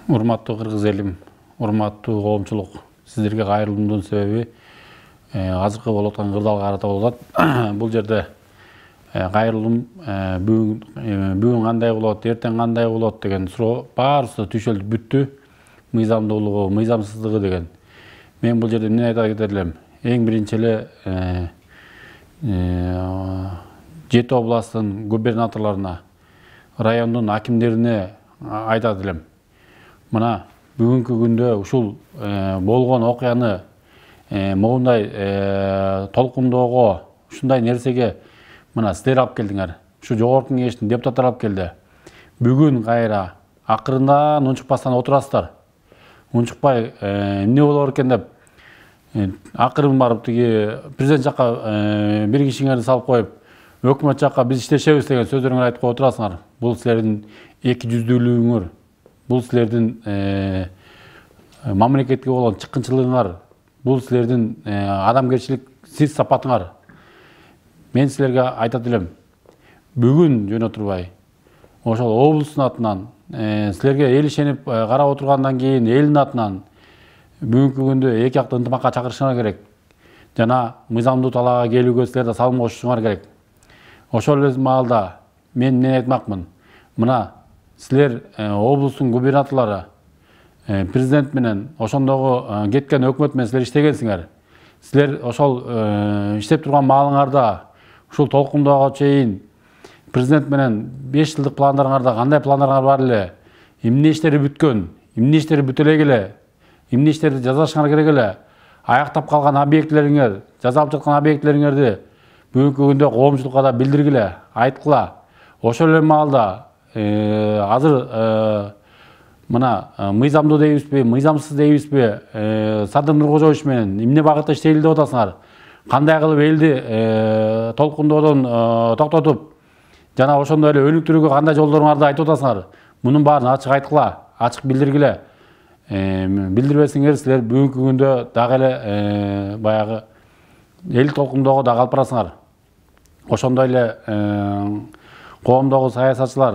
Урматтуу кыргыз элим, урматтуу коомчулук, сиздерге кайрылуумдун себеби азыркы болуп аткан кырдаалга карата болот. Бул жерде кайрылуум бүгүн кандай болот, эртең кандай болот деген суроо баарысы түшөлүп бүттү. Мыйзамдуулугу, мыйзамсыздыгы деген. Мен бул жерде эмне айта кетер элем? Эң биринчи эле 7 областтын губернаторлоруна, райондун акимдерине айтат элем. Мына бүгүнкү күндө ушул болгон окуяны моундай толкундоого, ушундай нерсеге мына силер алып келдиңер. Ушу жогорку кеңештин депутаттары алып келди. Бүгүн кайра акырындан унчукпастан отурасыздар. Унчукпай эмне болор экен деп акырын барып тиги президент жакка бир кишиңерди салып коюп, өкмөт жакка биз иштешебиз деген сөздөрүңөрдү айтып коюп отурасыңар. Бул силердин эки жүздүүлүгүңөр. Бул силердин мамлекетке болгон чыккынчылыгыңар, бул силердин адамгерчиликсиз сапатыңар. Мен силерге айтат элем, бүгүн жөн отурбай, ошол облустун атынан, силерге эл ишенип карап отургандан кийин элдин атынан бүгүнкү күндө эки жакты ынтымакка чакырышыңар керек. Жана мыйзамдуу талаага келүүгө силер да салым кошушуңар керек. Ошол эле маалда мен эмне айтмакмын? Мына силер облустун губернаторлору, президент менен, ошондогу кеткен өкмөт менен силер иштегенсиңер. Силер ошол иштеп турган маалыңарда ушул толкундоого чейин президент менен 5 жылдык пландарыңарда кандай пландарыңар бар эле? Эмне иштери бүткөн? Эмне иштери бүтө элек эле? Эмне иштерди жасашыңар керек эле? Аяктап калган объектилериңер, жасалып жаткан объектилериңерди бүгүнкү күндө коомчулукка да билдиргиле, айткыла. Ошол эле маалда азыр мына мыйзамдуу дейбизби, мыйзамсыз дейбизби, Садыр Нуркожоевич менен эмне багытта иштейли деп атасыңар? Кандай кылып элди толкундоодон токтотуп, жана ошондой эле өнүктүрүүгө кандай жолдоруңарды айтып атасыңар? Мунун баарын ачык айткыла, ачык билдиргиле. Билдирбесиңер силер бүгүнкү күндө дагы эле баягы эл толкундоого дагы алып барасыңар. Ошондой эле коомдогу саясатчылар,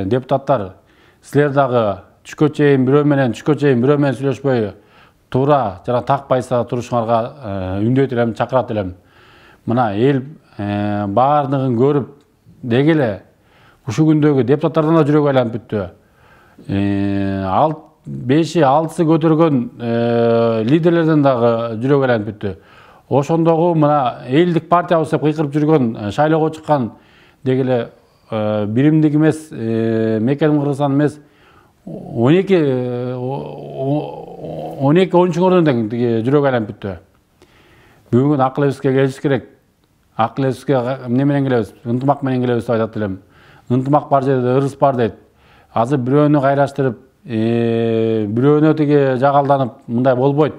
депутаттар, силер дагы түшкө чейин бирөө менен сүйлөшпөй туура жана так пайса турушуңарга үндөйт элем, чакырат элем. Мына эл баардыгын көрүп дегеле ушул күндөгү депутаттардан да жүрөгү айланып бүттү. 5-6 көтөргөн лидерлерден дагы жүрөгү айланып бүттү. Ошондогу мына элдик партиябыз деп кыйкырып жүргөн, шайлоого чыккан дегеле биримдик эмес, Мекеним Кыргызстан эмес, 12-13-ордон тең жүрөгү айланып бүттү. Бүгүн акыл эбизге келиш керек. Акыл эбизге эмне менен келебиз? Ынтымак менен келебиз деп айтат элем. Ынтымак бар жерде ырыс бар дейт. Азыр бирөөнү кайраштырып, бирөөнө тиги жагалданып мындай болбойт.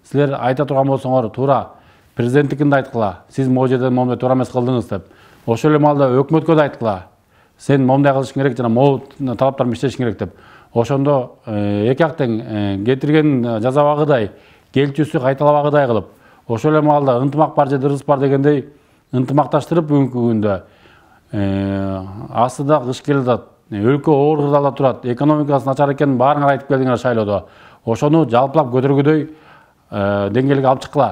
Силер айта турган болсоңор туура президенттикин да айткыла. Сиз могу жерден момундай туура эмес кылдыңыз деп. Ошол эле маалда өкмөткө да айткыла. Сен момундай кылышың керек жана могу талаптар менен иштешиң керек деп. Ошондо эки жак тең кетирген жазабагыдай, келчүсү кайталабагыдай кылып, ошол эле маалда ынтымак бар жерде ырыс бар дегендей ынтымакташтырып бүгүнкү күндө астыда кыш келе жатат. Өлкө оор кырдаалда турат, экономикасы начар экенин баарыңар айтып келдиңер шайлоодо. Ошону жалпылап көтөргүдөй деңгээлге алып чыккыла.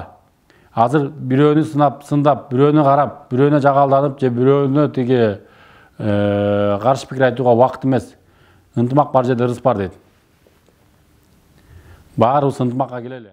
Азыр бирөөнү сындап, бирөөнү карап, бирөөнө жагалданып же бирөөнө тиги каршы пикир айтууга убакыт эмес. Ынтымак бар жерде ырыс бар дейт. Баарыбыз ынтымакка келели.